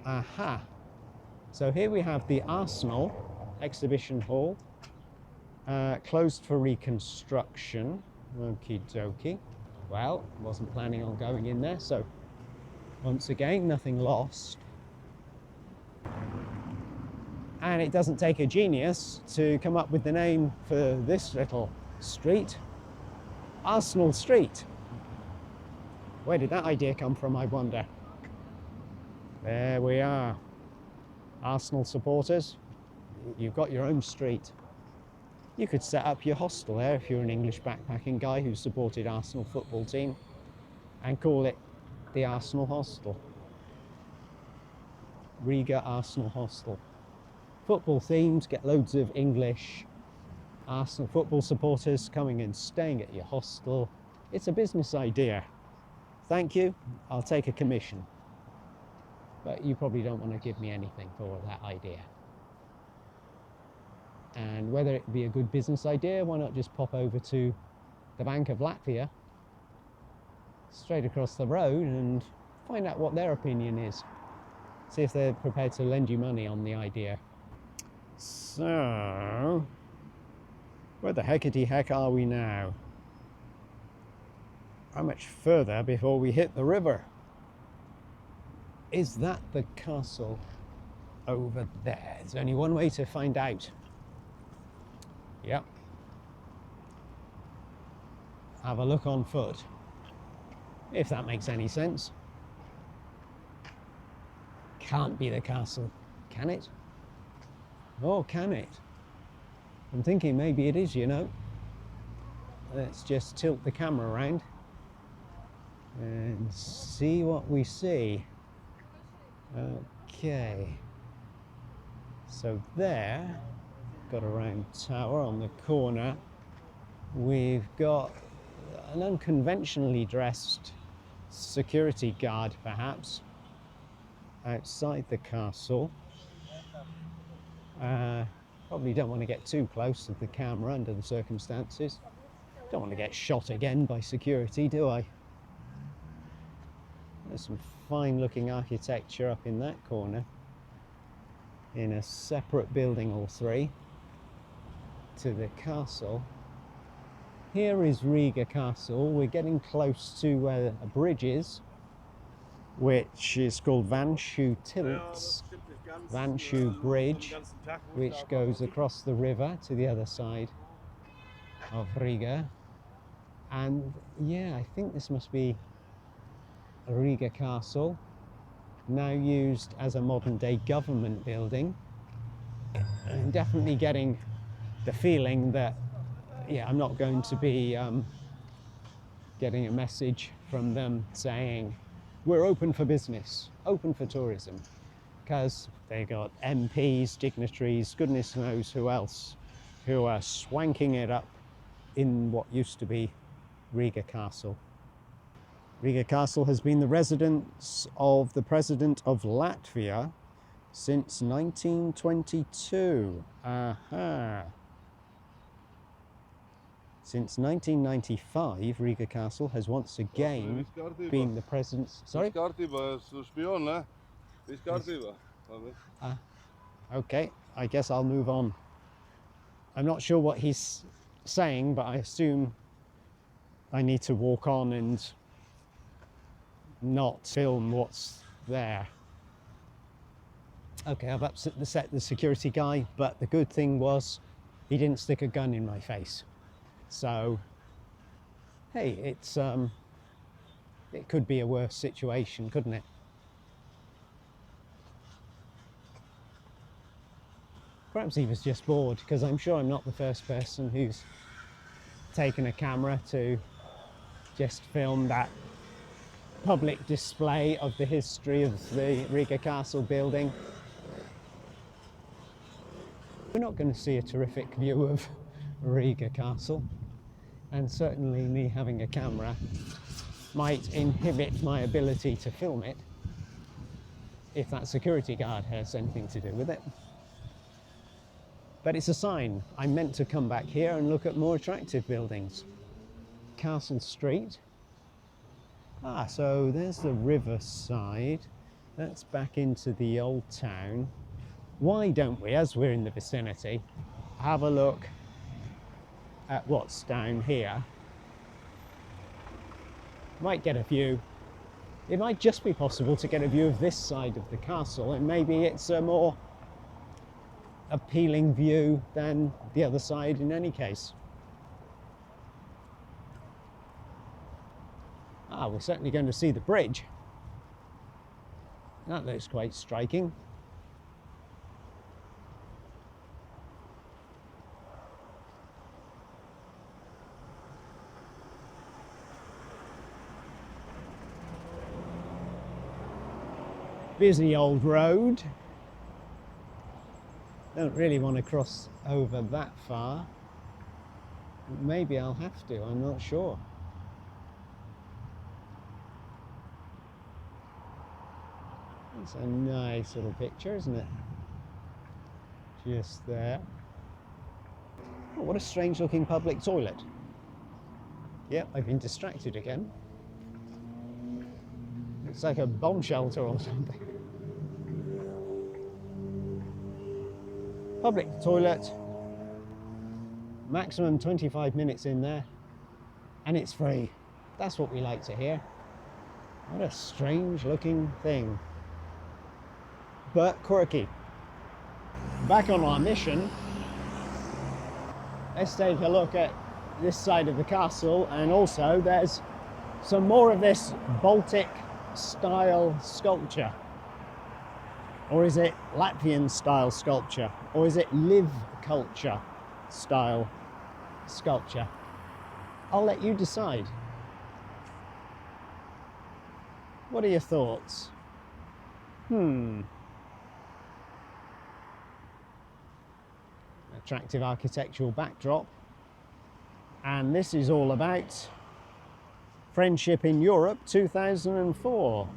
Aha. So here we have the Arsenal exhibition hall, closed for reconstruction. Okie dokie. Well, wasn't planning on going in there, so once again, nothing lost. And it doesn't take a genius to come up with the name for this little street, Arsenal Street. Where did that idea come from, I wonder? There we are. Arsenal supporters, you've got your own street. You could set up your hostel there if you're an English backpacking guy who supported Arsenal football team and call it the Arsenal Hostel. Riga Arsenal Hostel. Football themed, get loads of English Arsenal football supporters coming and staying at your hostel. It's a business idea. Thank you, I'll take a commission. But you probably don't want to give me anything for that idea. And whether it be a good business idea, why not just pop over to the Bank of Latvia, straight across the road, and find out what their opinion is. See if they're prepared to lend you money on the idea. So, where the heckity heck are we now? How much further before we hit the river? Is that the castle over there? There's only one way to find out. Yep. Have a look on foot, if that makes any sense. Can't be the castle, can it? Oh, can it? I'm thinking maybe it is, you know. Let's just tilt the camera around and see what we see. Okay, so there, got a round tower on the corner. We've got an unconventionally dressed security guard, perhaps, outside the castle. Probably don't want to get too close to the camera under the circumstances. Don't want to get shot again by security, do I? There's some fine looking architecture up in that corner, in a separate building, all three, to the castle. Here is Riga Castle. We're getting close to where a bridge is, which is called Vanshu Tilts, Vanshu Bridge, which goes across the river to the other side of Riga. And yeah, I think this must be Riga Castle, now used as a modern day government building. I'm definitely getting the feeling that, yeah, I'm not going to be getting a message from them saying we're open for business, open for tourism, because they got MPs, dignitaries, goodness knows who else, who are swanking it up in what used to be Riga Castle. Riga Castle has been the residence of the President of Latvia since 1922. Aha. Since 1995, Riga Castle has once again been the President's... Sorry? Okay, I guess I'll move on. I'm not sure what he's saying, but I assume I need to walk on and not film what's there. Okay, I've upset the security guy, but the good thing was he didn't stick a gun in my face. So, hey, it could be a worse situation, couldn't it? Perhaps he was just bored, because I'm sure I'm not the first person who's taken a camera to just film that public display of the history of the Riga Castle building. We're not going to see a terrific view of Riga Castle, and certainly me having a camera might inhibit my ability to film it if that security guard has anything to do with it. But it's a sign. I'm meant to come back here and look at more attractive buildings. Castle Street. Ah, so there's the riverside. That's back into the old town. Why don't we, as we're in the vicinity, have a look at what's down here? Might get a view. It might just be possible to get a view of this side of the castle, and maybe it's a more appealing view than the other side in any case. Ah, we're certainly going to see the bridge. That looks quite striking. Busy old road. Don't really want to cross over that far. Maybe I'll have to, I'm not sure. It's a nice little picture, isn't it? Just there. Oh, what a strange looking public toilet. Yep, I've been distracted again. It's like a bomb shelter or something. Public toilet. Maximum 25 minutes in there. And it's free. That's what we like to hear. What a strange looking thing. But quirky. Back on our mission. Let's take a look at this side of the castle, and also there's some more of this Baltic style sculpture. Or is it Latvian style sculpture? Or is it live culture style sculpture? I'll let you decide. What are your thoughts? Attractive architectural backdrop. And this is all about Friendship in Europe 2004.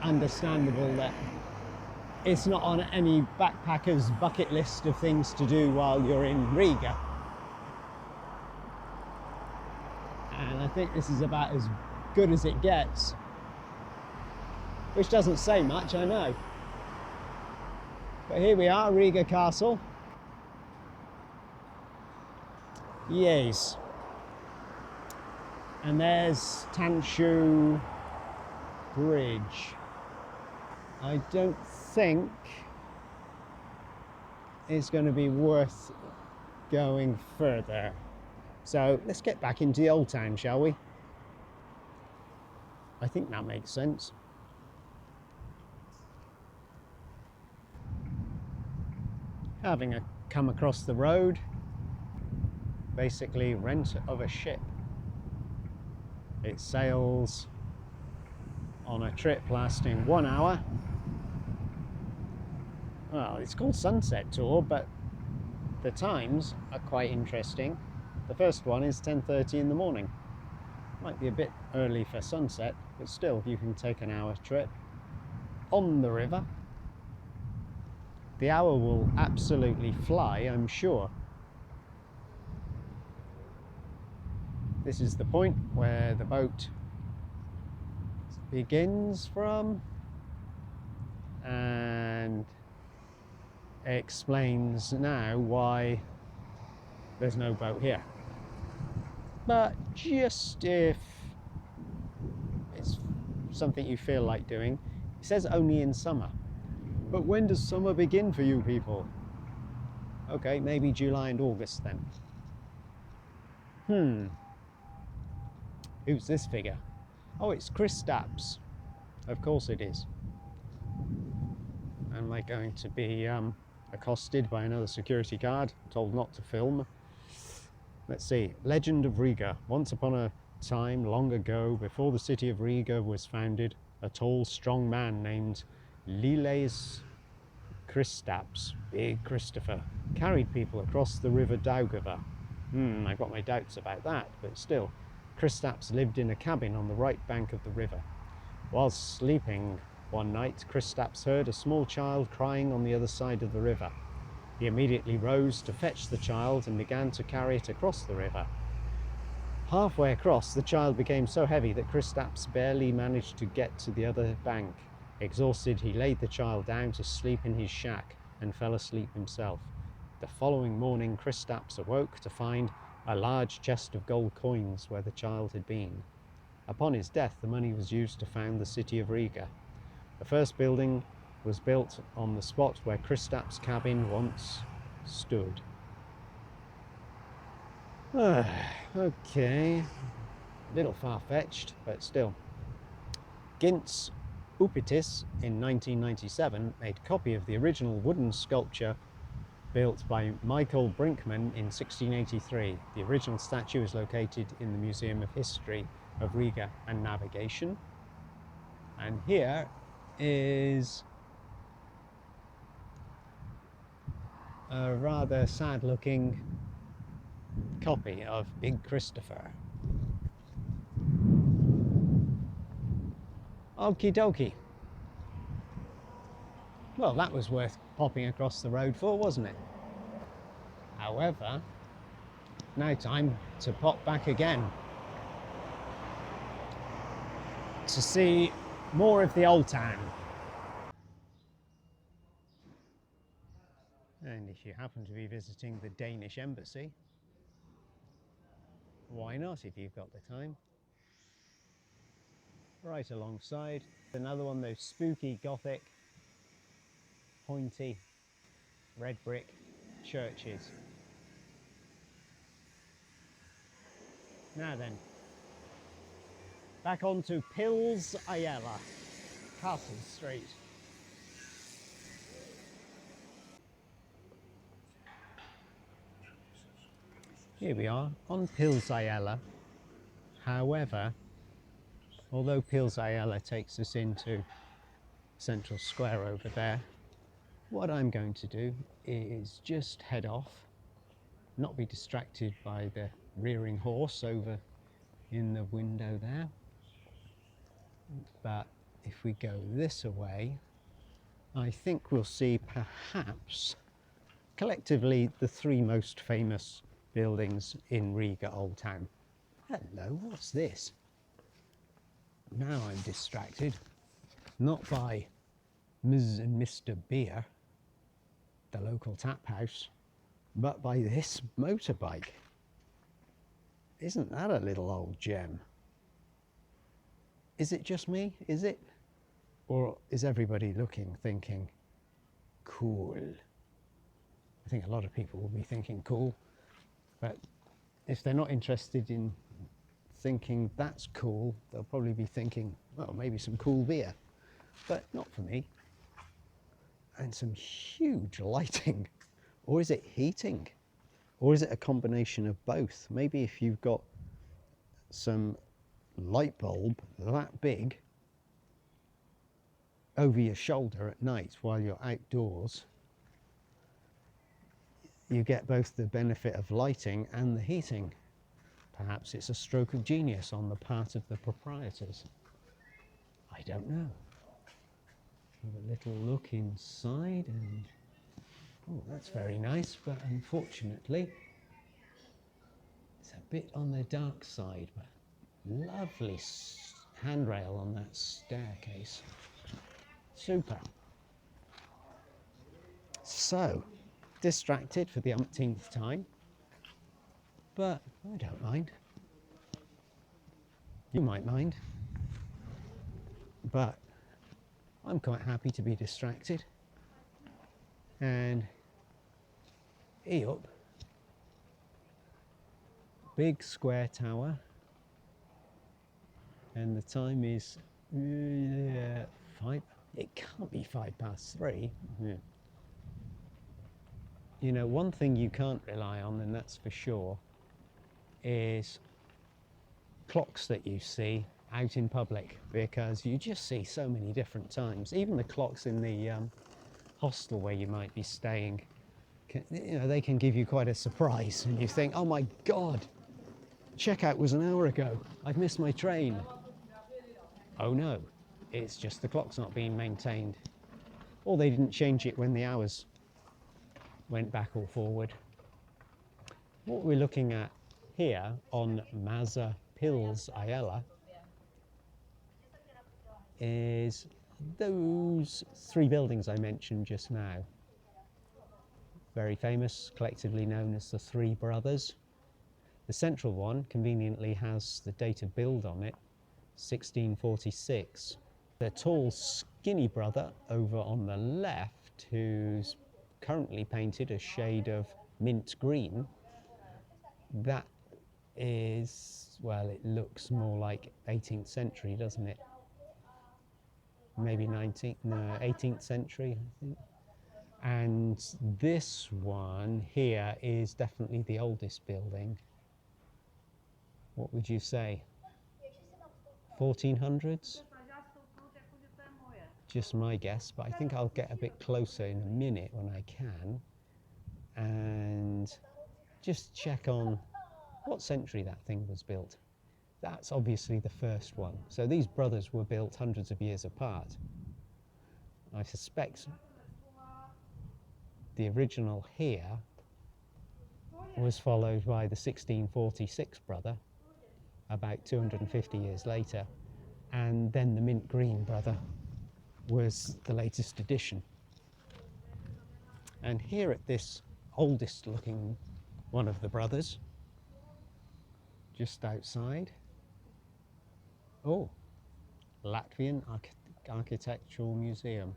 Understandable that it's not on any backpacker's bucket list of things to do while you're in Riga. And I think this is about as good as it gets. Which doesn't say much, I know. But here we are, Riga Castle. Yes. And there's Tanshu Bridge. I don't think it's going to be worth going further. So let's get back into the old town, shall we? I think that makes sense. Having come across the road, basically rent of a ship. It sails on a trip lasting 1 hour. Well, it's called Sunset Tour, but the times are quite interesting. The first one is 10:30 in the morning. Might be a bit early for sunset, but still you can take an hour trip on the river. The hour will absolutely fly, I'm sure. This is the point where the boat begins from and explains now why there's no boat here. But just if it's something you feel like doing, it says only in summer. But when does summer begin for you people? Okay, maybe July and August then. Who's this figure? Oh, it's Kristaps. Of course it is. Am I going to be accosted by another security guard, told not to film? Let's see. Legend of Riga. Once upon a time, long ago, before the city of Riga was founded, a tall, strong man named Liles Kristaps, Big Christopher, carried people across the river Daugava. I've got my doubts about that, but still. Kristaps lived in a cabin on the right bank of the river. Whilst sleeping one night, Kristaps heard a small child crying on the other side of the river. He immediately rose to fetch the child and began to carry it across the river. Halfway across, the child became so heavy that Kristaps barely managed to get to the other bank. Exhausted, he laid the child down to sleep in his shack and fell asleep himself. The following morning, Kristaps awoke to find a large chest of gold coins where the child had been. Upon his death, the money was used to found the city of Riga. The first building was built on the spot where Kristaps' cabin once stood. Okay, a little far-fetched, but still. Gints Upitis in 1997 made a copy of the original wooden sculpture built by Michael Brinkman in 1683. The original statue is located in the Museum of History of Riga and Navigation. And here is a rather sad-looking copy of Big Christopher. Okie dokie. Well, that was worth popping across the road for, wasn't it? However, now time to pop back again to see more of the old town. And if you happen to be visiting the Danish embassy, why not if you've got the time? Right alongside, another one of those spooky Gothic, pointy, red brick churches. Now then, back on to Pils Ayala, Castle Street. Here we are on Pils Ayala. However, although Pils Ayala takes us into Central Square over there, what I'm going to do is just head off, not be distracted by the rearing horse over in the window there. But if we go this way, I think we'll see perhaps collectively the three most famous buildings in Riga Old Town. Hello, what's this? Now I'm distracted, not by Ms. and Mr. Beer, the local tap house, but by this motorbike. Isn't that a little old gem? Is it just me? Is it? Or is everybody looking, thinking, cool? I think a lot of people will be thinking cool, but if they're not interested in thinking that's cool, they'll probably be thinking, well, maybe some cool beer, but not for me. And some huge lighting. Or is it heating? Or is it a combination of both? Maybe if you've got some light bulb that big over your shoulder at night while you're outdoors, you get both the benefit of lighting and the heating. Perhaps it's a stroke of genius on the part of the proprietors. I don't know. Have a little look inside and, oh, that's very nice, but unfortunately it's a bit on the dark side, but lovely handrail on that staircase. Super. So, distracted for the umpteenth time, but I don't mind. You might mind, but I'm quite happy to be distracted. And up, big square tower, and the time is 5. It can't be 3:05. Yeah. You know, one thing you can't rely on, and that's for sure, is clocks that you see out in public, because you just see so many different times. Even the clocks in the hostel where you might be staying, you know, they can give you quite a surprise, and you think, oh my God, checkout was an hour ago. I've missed my train. Oh no, it's just the clock's not being maintained. Or they didn't change it when the hours went back or forward. What we're looking at here on Maza Pils Ayala is those three buildings I mentioned just now. Very famous, collectively known as the Three Brothers. The central one conveniently has the date of build on it, 1646. The tall, skinny brother over on the left, who's currently painted a shade of mint green, that is, well, it looks more like 18th century, doesn't it? Maybe 19th, no, 18th century, I think. And this one here is definitely the oldest building. What would you say? 1400s? Just my guess, but I think I'll get a bit closer in a minute when I can and just check on what century that thing was built. That's obviously the first one. So these brothers were built hundreds of years apart. I suspect the original here was followed by the 1646 brother about 250 years later, and then the mint green brother was the latest addition. And here at this oldest looking one of the brothers, just outside, oh, Latvian Architectural Museum.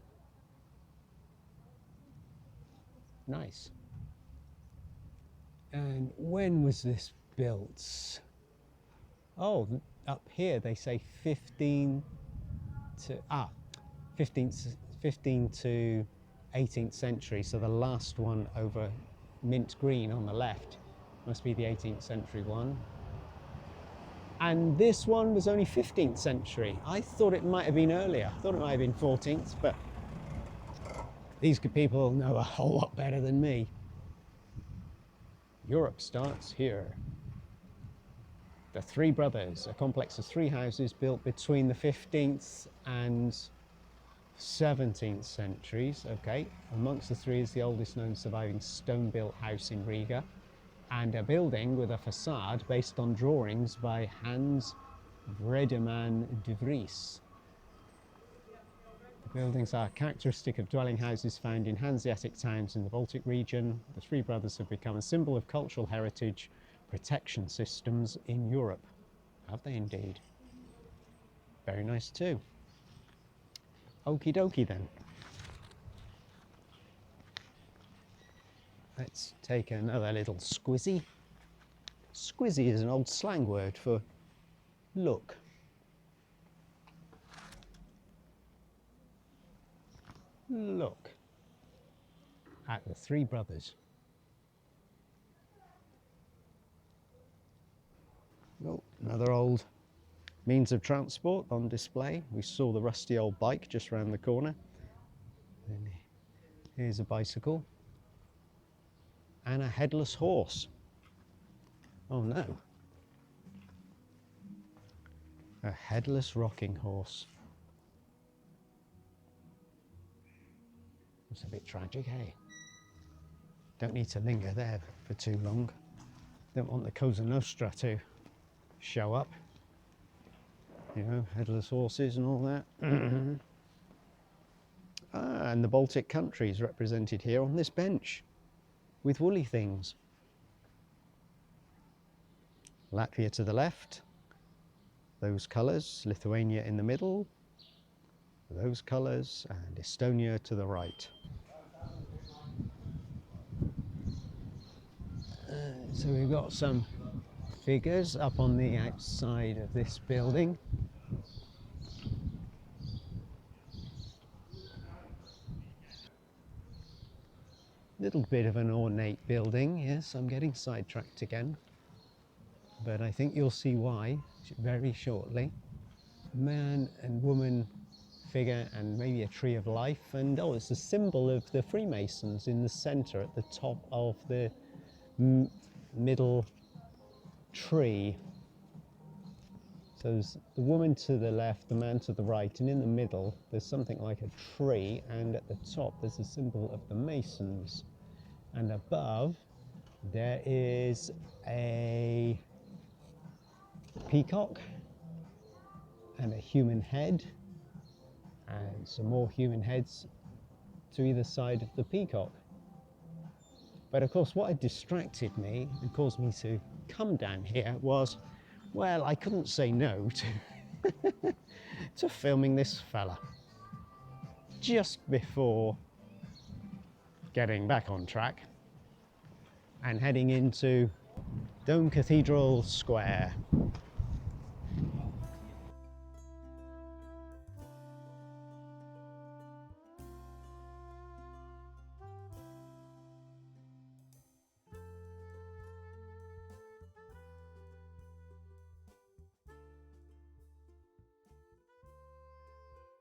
Nice. And when was this built? Oh, up here they say 15 to 18th century. So the last one over mint green on the left must be the 18th century one. And this one was only 15th century. I thought it might have been earlier. I thought it might have been 14th, but these people know a whole lot better than me. Europe starts here. The Three Brothers, a complex of three houses built between the 15th and 17th centuries. Okay, amongst the three is the oldest known surviving stone-built house in Riga, and a building with a facade based on drawings by Hans Vredeman de Vries. The buildings are characteristic of dwelling houses found in Hanseatic towns in the Baltic region. The Three Brothers have become a symbol of cultural heritage protection systems in Europe. Have they indeed? Very nice too. Okie dokie then. Let's take another little squizzy. Squizzy is an old slang word for look. Look at the Three Brothers. Oh, another old means of transport on display. We saw the rusty old bike just round the corner. And here's a bicycle. And a headless horse. Oh no. A headless rocking horse. It's a bit tragic, hey? Don't need to linger there for too long. Don't want the Cosa Nostra to show up. You know, headless horses and all that. And the Baltic countries represented here on this bench with woolly things. Latvia to the left, those colours, Lithuania in the middle, those colours, and Estonia to the right. So we've got some figures up on the outside of this building. Little bit of an ornate building, yes, I'm getting sidetracked again. But I think you'll see why very shortly. Man and woman figure and maybe a tree of life, and oh, it's a symbol of the Freemasons in the centre at the top of the middle tree. So there's the woman to the left, the man to the right, and in the middle there's something like a tree, and at the top there's a symbol of the Masons, and above there is a peacock and a human head, and some more human heads to either side of the peacock. But of course, what had distracted me and caused me to come down here was, well, I couldn't say no to, to filming this fella just before getting back on track and heading into Dome Cathedral Square.